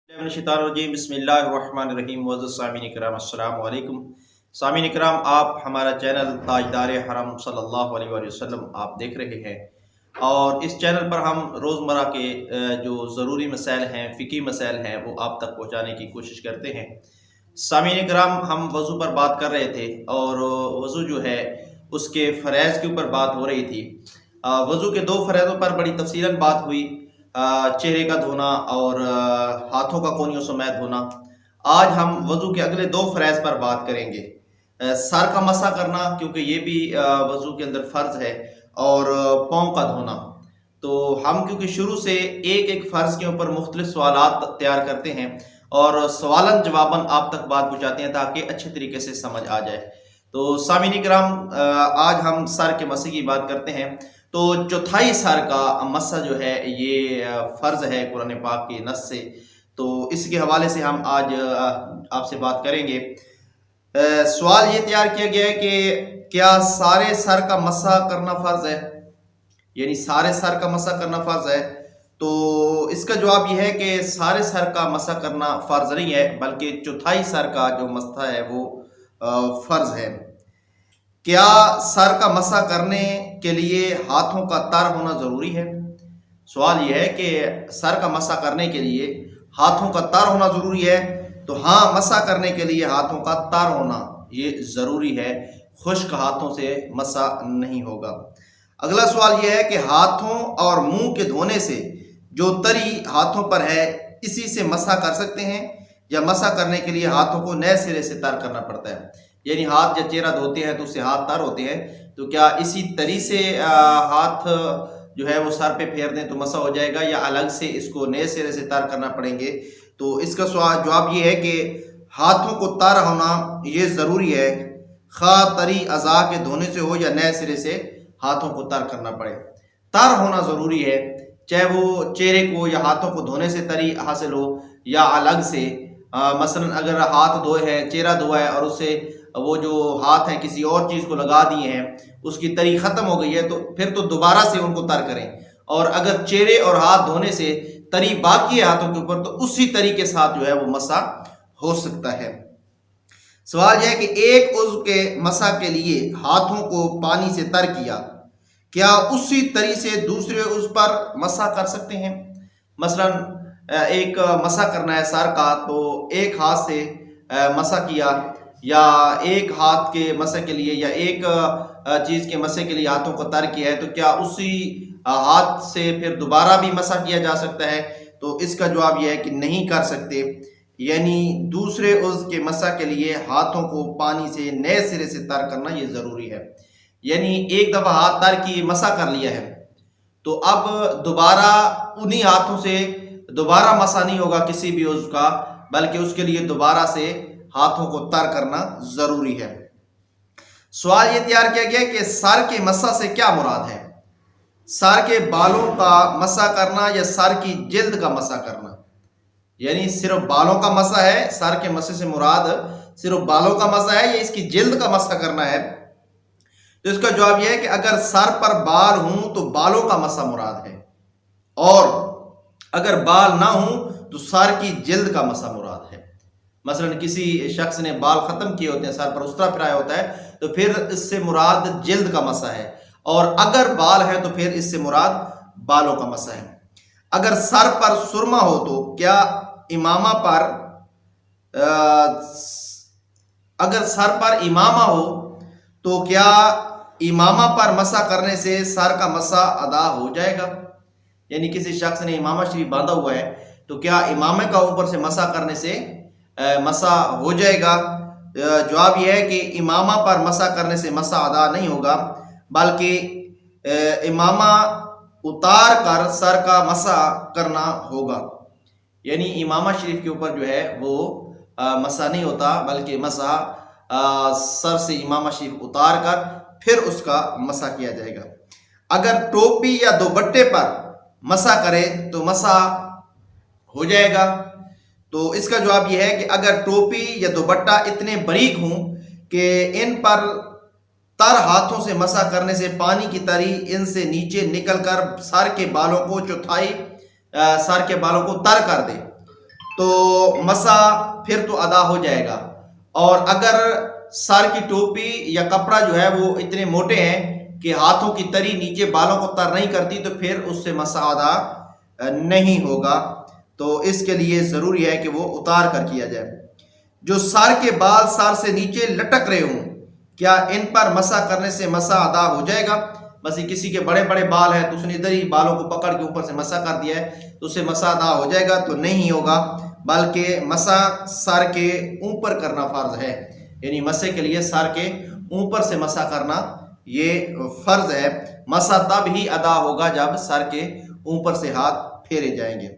रजीम बिस्मिल्लाहिर्रहमानिर्रहीम। मुअज़्ज़ज़ सामीन किराम अस्सलामु अलैकुम। सामीन किराम, आप हमारा चैनल ताजदार हरम सल्लल्लाहु अलैहि वसल्लम आप देख रहे हैं और इस चैनल पर हम रोज़मर्रा के जो ज़रूरी मसाइल हैं, फ़िक़ही मसाइल हैं, वो आप तक पहुँचाने की कोशिश करते हैं। सामीन किराम, हम वज़ू पर बात कर रहे थे और वज़ू जो है उसके फ़रائज़ के ऊपर बात हो रही थी। वज़ू के दो फ़रائज़ों पर बड़ी तफ़सीलन बात हुई, चेहरे का धोना और हाथों का कोनियों समेत धोना। आज हम वज़ू के अगले दो फ़रائज़ पर बात करेंगे। सर का मसा करना, क्योंकि ये भी वज़ू के अंदर फ़र्ज़ है, और पाँव का धोना। तो हम क्योंकि शुरू से एक एक फ़र्ज़ के ऊपर मुख्तलिफ सवालात तैयार करते हैं और सवालन जवाबन आप तक बात पहुँचाते हैं ताकि अच्छे तरीके से समझ आ जाए। तो सामीन किराम, आज हम सर के मसे की बात करते हैं। तो चौथाई सर का मसा जो है ये फ़र्ज़ है कुरान पाक की नस से, तो इसके हवाले से हम आज आपसे बात करेंगे। सवाल ये तैयार किया गया है कि क्या सारे सर का मसा करना फ़र्ज़ है, यानी सारे सर का मसा करना फ़र्ज़ है। तो इसका जवाब यह है कि सारे सर का मसा करना फ़र्ज़ नहीं है, बल्कि चौथाई सर का जो मसा है वो फ़र्ज़ है। क्या सर का मसा करने के लिए हाथों का तर होना ज़रूरी है? सवाल यह है कि सर का मसा करने के लिए हाथों का तर होना ज़रूरी है। तो हाँ, मसा करने के लिए हाथों का तर होना ये ज़रूरी है, खुश्क हाथों से मसा नहीं होगा। अगला सवाल यह है कि हाथों और मुंह के धोने से जो तरी हाथों पर है इसी से मसा कर सकते हैं, या मसा करने के लिए हाथों को नए सिरे से तर करना पड़ता है? यानी हाथ जब चेहरा धोते हैं तो उससे हाथ तर होते हैं, तो क्या इसी तरी से हाथ जो है वो सर पे फेर दें तो मसा हो जाएगा, या अलग से इसको नए सिरे से तर करना पड़ेंगे? तो इसका जवाब ये है कि हाथों को तर होना ये ज़रूरी है, खा तरी अज़ा के धोने से हो या नए सिरे से हाथों को तर करना पड़े। तर होना ज़रूरी है, चाहे वो चेहरे को या हाथों को धोने से तरी हासिल हो या अलग से। मसलन अगर हाथ धोए हैं, चेहरा धोआ है और उससे वो जो हाथ हैं किसी और चीज़ को लगा दिए हैं, उसकी तरी ख़त्म हो गई है, तो फिर तो दोबारा से उनको तर करें। और अगर चेहरे और हाथ धोने से तरी बाकी है हाथों के ऊपर, तो उसी तरी के साथ जो है वो मसा हो सकता है। सवाल यह है कि एक उज़्व के मसा के लिए हाथों को पानी से तर किया, क्या उसी तरी से दूसरे उज़्व पर मसा कर सकते हैं? मसलन एक मसा करना है सर का, तो एक हाथ से मसा किया, या एक हाथ के मसे के लिए या एक चीज़ के मसे के लिए हाथों को तर किया है, तो क्या उसी हाथ से फिर दोबारा भी मसा किया जा सकता है? तो इसका जवाब यह है कि नहीं कर सकते। यानी दूसरे उज़्व के मसा के लिए हाथों को पानी से नए सिरे से तर करना ये ज़रूरी है। यानी एक दफ़ा हाथ तर की मसा कर लिया है, तो अब दोबारा उन्हीं हाथों से दोबारा मसा नहीं होगा किसी भी उज़्व का, बल्कि उसके लिए दोबारा से हाथों को तर करना ज़रूरी है। सवाल ये तैयार किया गया कि सर के मसा से क्या मुराद है? सर के बालों का मसा करना या सर की जिल्द का मसा करना? यानी सिर्फ बालों का मसा है, सर के मसे से मुराद सिर्फ बालों का मसा है या इसकी जिल्द का मसा करना है? तो इसका जवाब यह है कि अगर सर पर बाल हों तो बालों का मसा मुराद है, और अगर बाल ना हों तो सर की जिल्द का मसा मुराद है। मसलन किसी शख्स ने बाल ख़त्म किए होते हैं, सर पर उस्तरा फिराया होता है, तो फिर इससे मुराद जिल्द का मसा है, और अगर बाल है तो फिर इससे मुराद बालों का मसा है। अगर सर पर सुरमा हो तो क्या इमामा पर अगर सर पर इमामा हो तो क्या इमामा पर मसा करने से सर का मसा अदा हो जाएगा? यानी किसी शख्स ने इमामा शरीफ बांधा हुआ है, तो क्या इमामे का ऊपर से मसा करने से मसा हो जाएगा? जवाब यह है कि इमामा पर मसा करने से मसा अदा नहीं होगा, बल्कि इमामा उतार कर सर का मसा करना होगा। यानी इमामा शरीफ के ऊपर जो है वो मसा नहीं होता, बल्कि मसा सर से इमामा शरीफ उतार कर फिर उसका मसा किया जाएगा। अगर टोपी या दुपट्टे पर मसा करे तो मसा हो जाएगा? तो इसका जवाब यह है कि अगर टोपी या दुपट्टा इतने बारीक हों कि इन पर तर हाथों से मसा करने से पानी की तरी इनसे नीचे निकलकर सर के बालों को तर कर दे, تو مسا پھر تو ادا ہو جائے گا. اور اگر سر کی ٹوپی یا کپڑا جو ہے وہ اتنے موٹے ہیں کہ ہاتھوں کی تری نیچے بالوں کو تر نہیں کرتی تو پھر اس سے مسا ادا نہیں ہوگا. تو اس کے لیے ضروری ہے کہ وہ اتار کر کیا جائے. جو سر کے بال سر سے نیچے لٹک رہے ہوں، کیا ان پر مسا کرنے سے مسا ادا ہو جائے گا؟ بس کسی کے بڑے بڑے بال ہیں تو اس نے ادھر ہی بالوں کو پکڑ کے اوپر سے مسا کر دیا ہے تو اس سے مسا ادا ہو جائے گا؟ تو نہیں ہوگا، بلکہ مسا سر کے اوپر کرنا فرض ہے. یعنی مسے کے لیے سر کے اوپر سے مسا کرنا یہ فرض ہے. مسا تب ہی ادا ہوگا جب سر کے اوپر سے ہاتھ پھیرے جائیں گے.